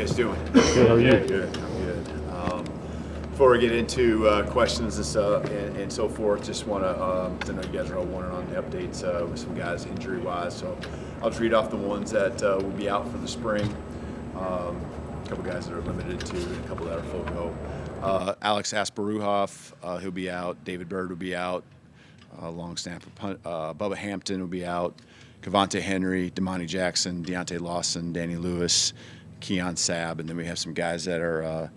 guys doing? Good, how are you? Good, I'm good. Before we get into questions and so forth, just want to, I know you guys are all wanting on the updates with some guys injury-wise, so I'll just read off the ones that will be out for the spring. A couple guys that are limited to, and a couple that are full go. Alex Asparuhoff, he'll be out. David Bird will be out. Long snapper, Bubba Hampton will be out. Cavante Henry, Damani Jackson, Deontay Lawson, Danny Lewis, Keon Sabb, and then we have some guys that are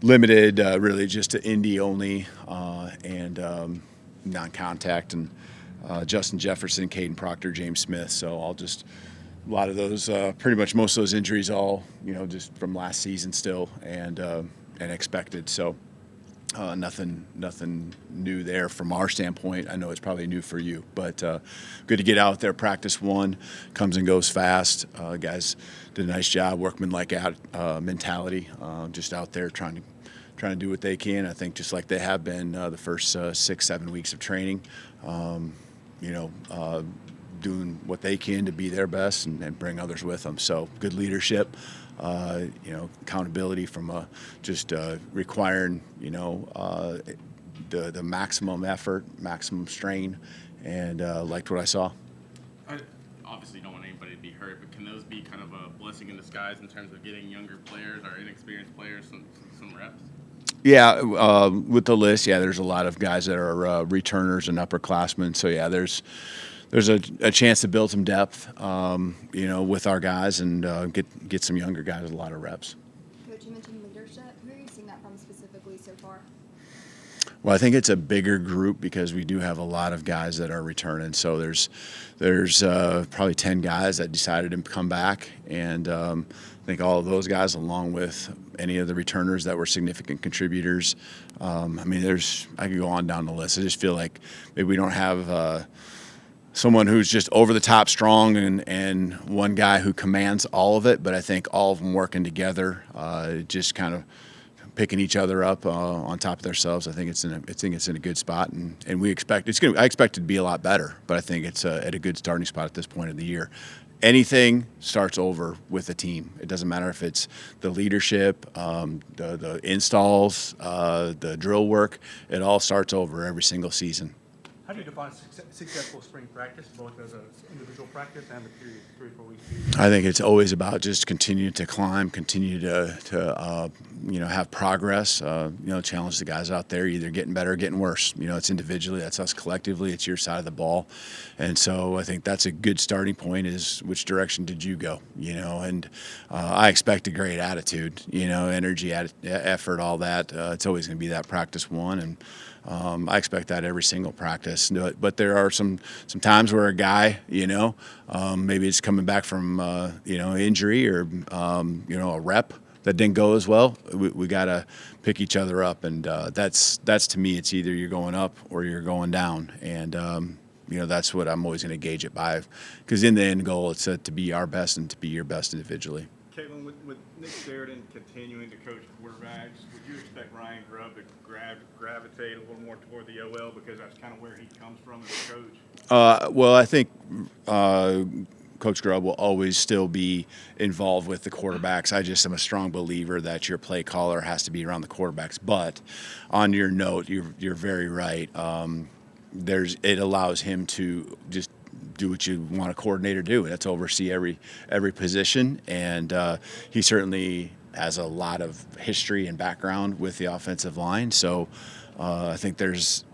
limited, really just to Indy only and non-contact, and Justin Jefferson, Caden Proctor, James Smith. So a lot of those, pretty much most of those injuries, all just from last season still, and expected. So. Nothing new there from our standpoint. I know it's probably new for you, but good to get out there. Practice one, comes and goes fast. Guys did a nice job, workmanlike mentality, just out there trying to do what they can. I think just like they have been the first 6-7 weeks of training, doing what they can to be their best and bring others with them. So good leadership. Accountability from just requiring, the maximum effort, maximum strain, and liked what I saw. I obviously don't want anybody to be hurt, but can those be kind of a blessing in disguise in terms of getting younger players or inexperienced players some reps? Yeah, with the list, there's a lot of guys that are returners and upperclassmen. So, there's a chance to build some depth, with our guys and get some younger guys a lot of reps. Coach, you mentioned leadership. Who are you seeing that from specifically so far? Well, I think it's a bigger group because we do have a lot of guys that are returning. So there's probably 10 guys that decided to come back, and I think all of those guys, along with any of the returners that were significant contributors. I could go on down the list. I just feel like maybe we don't have someone who's just over the top strong and one guy who commands all of it, but I think all of them working together, just kind of picking each other up on top of themselves. I think it's in a good spot, and I expect it to be a lot better, but I think it's at a good starting spot at this point of the year. Anything starts over with a team. It doesn't matter if it's the leadership, the installs, the drill work. It all starts over every single season. How do you define successful spring practice, both as an individual practice and the period, 3 or 4 week period? I think it's always about just continue to climb, continue to have progress. Challenge the guys out there, either getting better or getting worse. It's individually, that's us collectively, it's your side of the ball, and so I think that's a good starting point. Is which direction did you go? And I expect a great attitude. Energy, effort, all that. It's always going to be that practice one, and I expect that every single practice. But there are some times where a guy, maybe it's coming back from, injury or, a rep that didn't go as well. We got to pick each other up. And that's to me, it's either you're going up or you're going down. And, that's what I'm always going to gauge it by. Because in the end goal, it's to be our best and to be your best individually. Kalen, with Nick Sheridan continuing to coach quarterbacks, would you expect Ryan Grubb to gravitate a little more toward the OL because that's kind of where he comes from as a coach? Well, I think Coach Grubb will always still be involved with the quarterbacks. I just am a strong believer that your play caller has to be around the quarterbacks. But on your note, you're very right. It allows him to just do what you want a coordinator to do, and that's oversee every position. And he certainly has a lot of history and background with the offensive line. So I think there's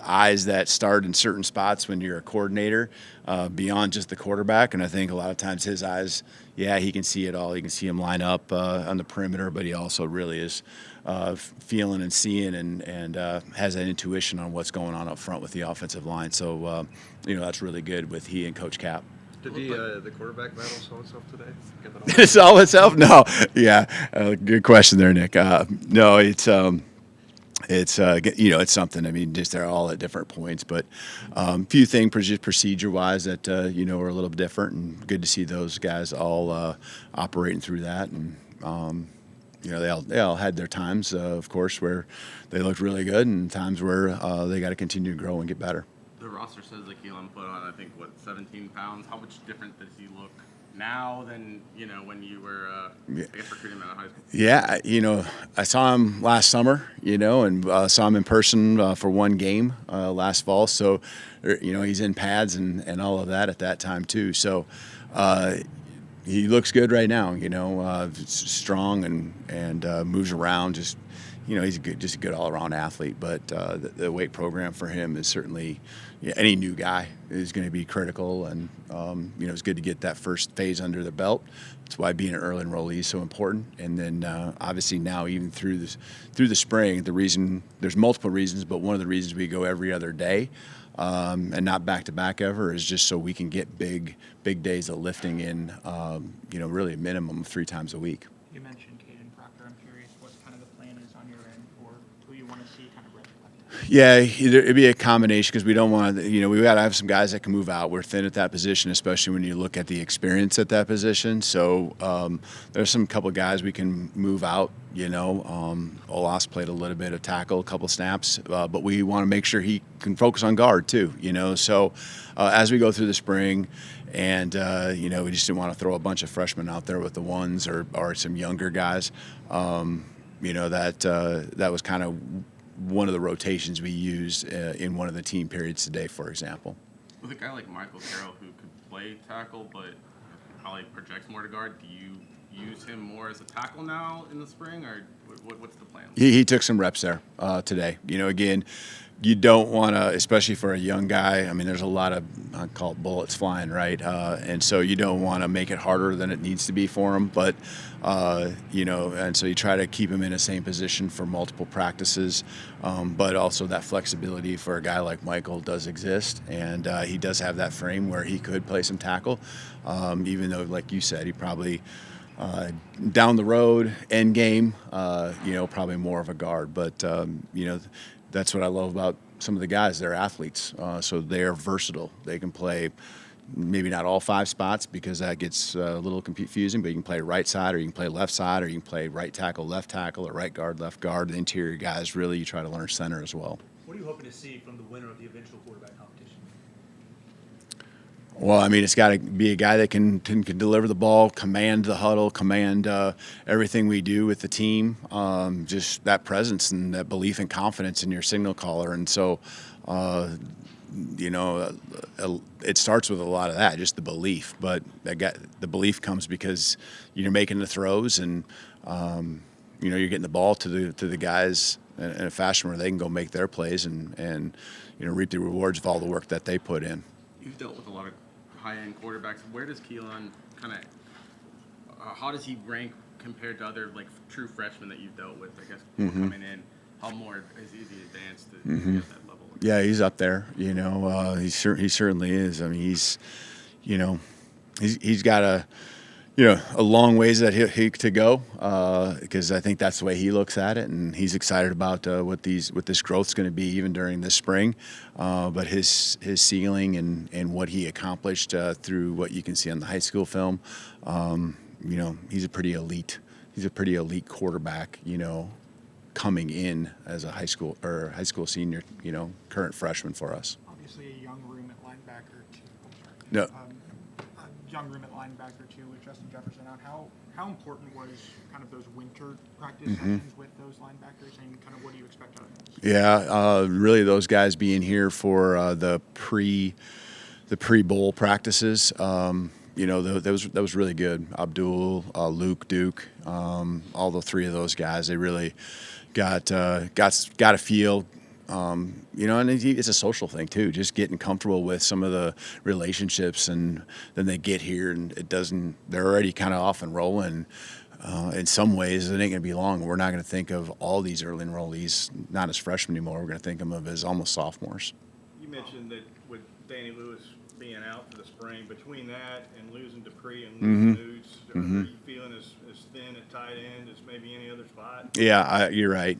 eyes that start in certain spots when you're a coordinator beyond just the quarterback. And I think a lot of times his eyes, he can see it all. You can see him line up on the perimeter, but he also really is feeling and seeing and has that intuition on what's going on up front with the offensive line. So, that's really good with he and Coach Cap. Did the quarterback battle solve itself today? Did it solve itself? No. Yeah. Good question there, Nick. No, it's it's something. I mean, just they're all at different points, but few things just procedure-wise that are a little bit different, and good to see those guys all operating through that. And they all had their times, of course, where they looked really good, and times where they got to continue to grow and get better. The roster says that Kalen put on, 17 pounds. How much different does he look now than when you were I guess recruiting him out of high school? Yeah, I saw him last summer, and saw him in person for one game last fall. So, he's in pads and all of that at that time too. So, he looks good right now. Strong and moves around. He's just a good all-around athlete. But the weight program for him is certainly, any new guy is going to be critical. And it's good to get that first phase under the belt. That's why being an early enrollee is so important. And then obviously now even through the spring, there's multiple reasons, but one of the reasons we go every other day. And not back-to-back ever is just so we can get big days of lifting in, really a minimum of 3 times a week. You mentioned Caden Proctor. I'm curious what kind of the plan is on your end for who you want to see kind of ready. Yeah, it'd be a combination because we don't want to, we got to have some guys that can move out. We're thin at that position, especially when you look at the experience at that position. So there's some couple of guys we can move out. Olas played a little bit of tackle, a couple snaps, but we want to make sure he can focus on guard too. So as we go through the spring, and we just didn't want to throw a bunch of freshmen out there with the ones or some younger guys. That was kind of one of the rotations we used in one of the team periods today, for example. With a guy like Michael Carroll who could play tackle but probably projects more to guard, do you use him more as a tackle now in the spring, or what's the plan? He took some reps there today. Again, you don't want to, especially for a young guy. I mean, there's a lot of, I call it bullets flying, right? And so you don't want to make it harder than it needs to be for him. But, and so you try to keep him in the same position for multiple practices. But also that flexibility for a guy like Michael does exist. And he does have that frame where he could play some tackle, even though, like you said, he probably down the road, end game, probably more of a guard. But, that's what I love about some of the guys. They're athletes, so they're versatile. They can play maybe not all 5 spots because that gets a little confusing, but you can play right side or you can play left side or you can play right tackle, left tackle, or right guard, left guard. The interior guys, really, you try to learn center as well. What are you hoping to see from the winner of the eventual quarterback competition? Well, I mean, it's got to be a guy that can deliver the ball, command the huddle, command everything we do with the team, just that presence and that belief and confidence in your signal caller. And so, it starts with a lot of that, just the belief. But the belief comes because you're making the throws and, you're getting the ball to the guys in a fashion where they can go make their plays and reap the rewards of all the work that they put in. You've dealt with a lot of high-end quarterbacks. Where does Keelan kind of how does he rank compared to other true freshmen that you've dealt with? I guess coming in, how more is he advanced to get that level? Yeah, he's up there. He certainly is. I mean, he's got a long ways that he to go because I think that's the way he looks at it, and he's excited about what this growth's going to be even during this spring. But his ceiling and what he accomplished through what you can see on the high school film, he's a pretty elite quarterback. Coming in as a high school senior, current freshman for us. Obviously, a young room at linebacker too. No. A young room at linebacker too with Justin Jefferson out. How important was kind of those winter practice sessions with those linebackers, and kind of what do you expect out of them? Yeah, really those guys being here for the pre-bowl practices. That was really good. Abdul, Luke, Duke, all the 3 of those guys. They really got a feel. And it's a social thing too. Just getting comfortable with some of the relationships, and then they get here, and they're already kind of off and rolling. In some ways, it ain't going to be long. We're not going to think of all these early enrollees not as freshmen anymore. We're going to think of them as almost sophomores. You mentioned that with Danny Lewis being out for the spring, between that and losing Dupree and losing Nudes, are you feeling as thin at tight end as maybe any other spot? Yeah, you're right.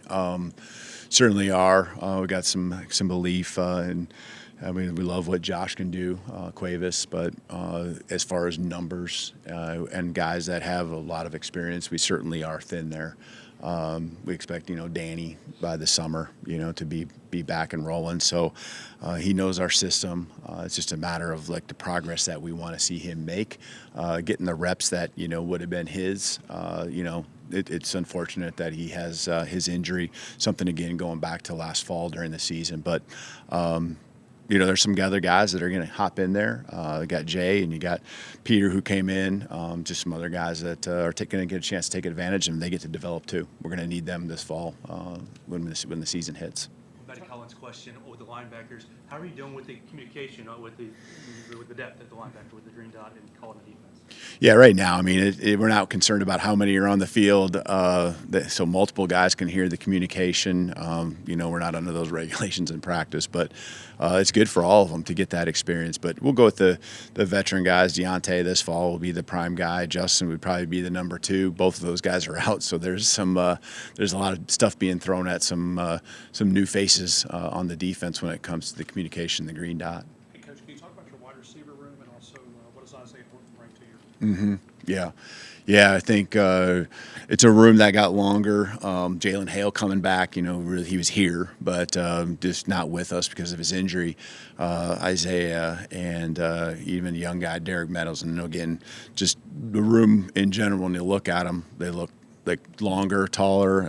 Certainly are. We got some belief, and I mean, we love what Josh can do, Cuevas, but as far as numbers and guys that have a lot of experience, we certainly are thin there. We expect, Danny by the summer, to be back and rolling. So he knows our system. It's just a matter of like the progress that we want to see him make, getting the reps that, would have been his. It's unfortunate that he has his injury, something again going back to last fall during the season. But there's some other guys that are going to hop in there. You got Jay and you got Peter who came in, just some other guys that are going to get a chance to take advantage, and they get to develop too. We're going to need them this fall when the season hits. Back to Colin's question with the linebackers, how are you doing with the communication with the depth at the linebacker, with the green dot and calling the defense? Yeah, right now, we're not concerned about how many are on the field, so multiple guys can hear the communication. We're not under those regulations in practice, but it's good for all of them to get that experience. But we'll go with the veteran guys. Deontay this fall will be the prime guy. Justin would probably be the number 2. Both of those guys are out, so there's a lot of stuff being thrown at some new faces on the defense when it comes to the communication, the green dot. Hey, Coach, can you talk about your wide receiver room and also what does Isaiah bring to you? Yeah, I think it's a room that got longer. Jalen Hale coming back, really he was here, but just not with us because of his injury. Isaiah and even young guy Derek Meadows, and again, just the room in general. When you look at them, they look like longer, taller,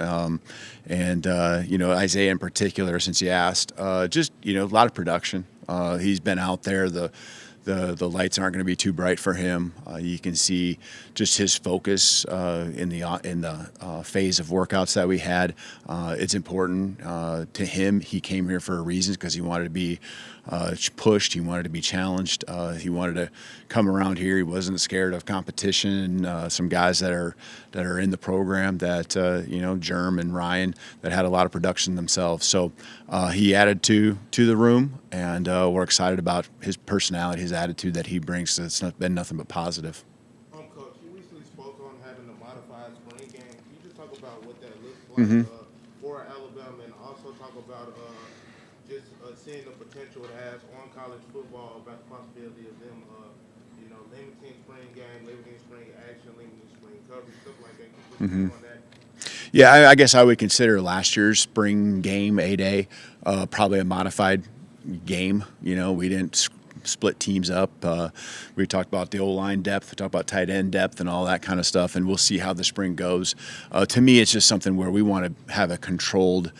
and Isaiah in particular. Since you asked, just a lot of production. He's been out there. The lights aren't going to be too bright for him. You can see just his focus in the phase of workouts that we had. It's important to him. He came here for a reason, because he wanted to be pushed. He wanted to be challenged. He wanted to come around here. He wasn't scared of competition. Some guys that are in the program that Germ and Ryan that had a lot of production themselves. So he added to the room, and we're excited about his personality, his attitude that he brings. It's been nothing but positive. Coach, you recently spoke on having a modified spring game. Can you just talk about what that looks like for Alabama, and also talk about just seeing the potential it has on college football, about the possibility of them, limiting spring game, limiting spring action, limiting spring coverage, stuff like that. Can you put on that? Yeah, I guess I would consider last year's spring game, A-Day, probably a modified game. We didn't split teams up. We talked about the O-line depth, we talked about tight end depth and all that kind of stuff, and we'll see how the spring goes. To me, it's just something where we want to have a controlled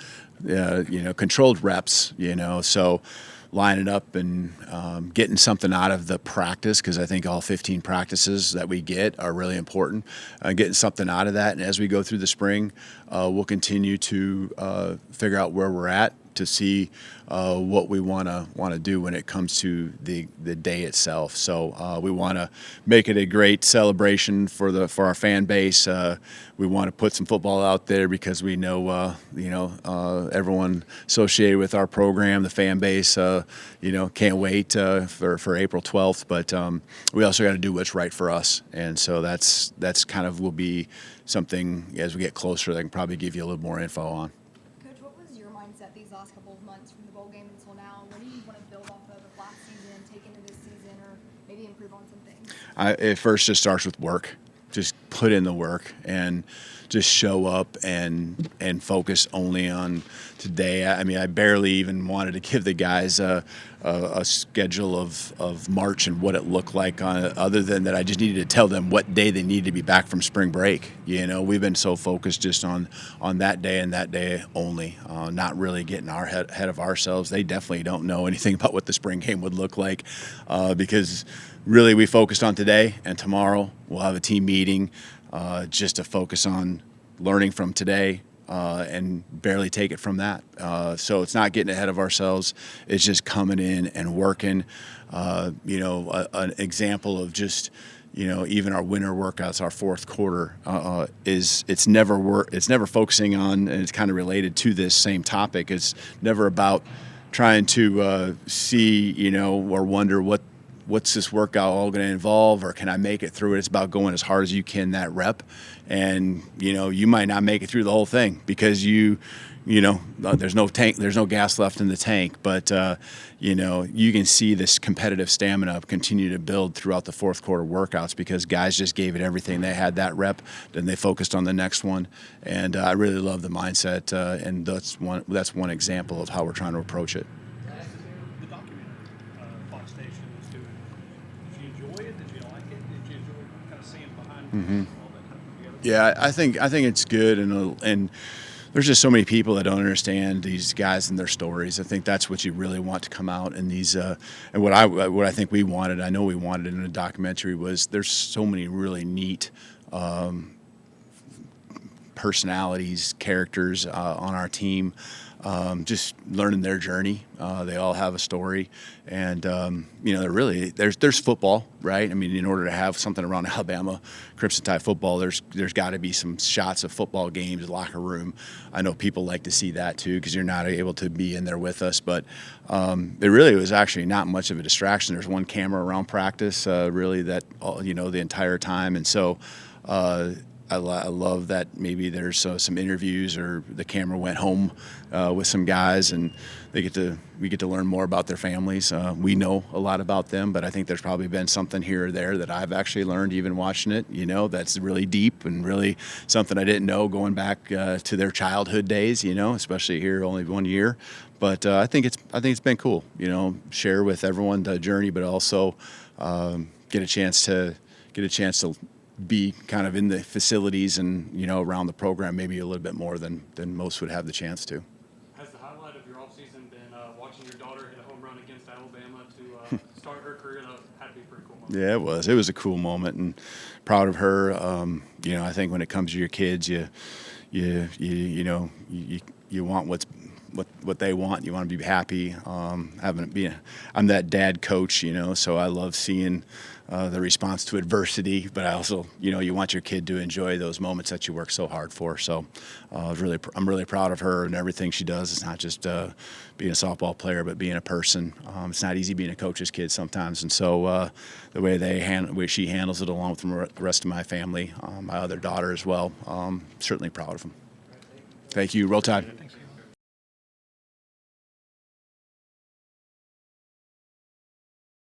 reps, so line it up and getting something out of the practice, because I think all 15 practices that we get are really important. Getting something out of that, and as we go through the spring, we'll continue to figure out where we're at to see what we want to do when it comes to the day itself. So we want to make it a great celebration for our fan base. We want to put some football out there, because we know everyone associated with our program, the fan base, can't wait for April 12th. But we also got to do what's right for us, and so that's kind of will be something as we get closer that I can probably give you a little more info on. Coach, what was your mindset these last couple of months from the bowl game until now? What do you want to build off of last season, take into this season, or maybe improve on some things? It first just starts with work. Just put in the work and just show up and focus only on today. I barely even wanted to give the guys a schedule of March and what it looked like other than that I just needed to tell them what day they needed to be back from spring break. We've been so focused just on that day and that day only, not really getting our head of ourselves. They definitely don't know anything about what the spring game would look like, because really we focused on today, and tomorrow we'll have a team meeting just to focus on learning from today and barely take it from that. So it's not getting ahead of ourselves. It's just coming in and working. An example of just, even our winter workouts, our fourth quarter, it's never focusing on, and it's kind of related to this same topic. It's never about trying to see, or wonder what what's this workout all going to involve, or can I make it through it? It's about going as hard as you can that rep, and you might not make it through the whole thing because there's no tank, there's no gas left in the tank, but you can see this competitive stamina continue to build throughout the fourth quarter workouts because guys just gave it everything. They had that rep, then they focused on the next one, and I really love the mindset, and that's one example of how we're trying to approach it. The documentary, Fox Station was doing. Did you enjoy it? Did you like it? Did you enjoy kind of seeing behind all that kind of together? Yeah, I think it's good, and there's just so many people that don't understand these guys and their stories. I think that's what you really want to come out in these. And what I think we wanted, I know we wanted in a documentary, was there's so many really neat personalities, characters on our team. Just learning their journey. They all have a story, and they're really there's football, right? I mean, in order to have something around Alabama Crimson Tide football, there's got to be some shots of football games, locker room. I know people like to see that too because you're not able to be in there with us, but it really was actually not much of a distraction. There's one camera around practice, really that the entire time, and so. I love that maybe there's some interviews or the camera went home with some guys and we get to learn more about their families. We know a lot about them, but I think there's probably been something here or there that I've actually learned even watching it, that's really deep and really something I didn't know going back to their childhood days, especially here only 1 year. But I think it's been cool, share with everyone the journey, but also get a chance to be kind of in the facilities and around the program maybe a little bit more than most would have the chance to. Has the highlight of your offseason been watching your daughter hit a home run against Alabama to start her career? That had to be a pretty cool moment. Yeah, it was a cool moment and proud of her. I think when it comes to your kids, you want what they want. You want to be happy. I'm that dad coach, so I love seeing the response to adversity, but I also, you want your kid to enjoy those moments that you work so hard for. So I'm really proud of her and everything she does. It's not just being a softball player, but being a person. It's not easy being a coach's kid sometimes, and so the way she handles it, along with the rest of my family, my other daughter as well, certainly proud of them. Thank you. Roll Tide. Thanks.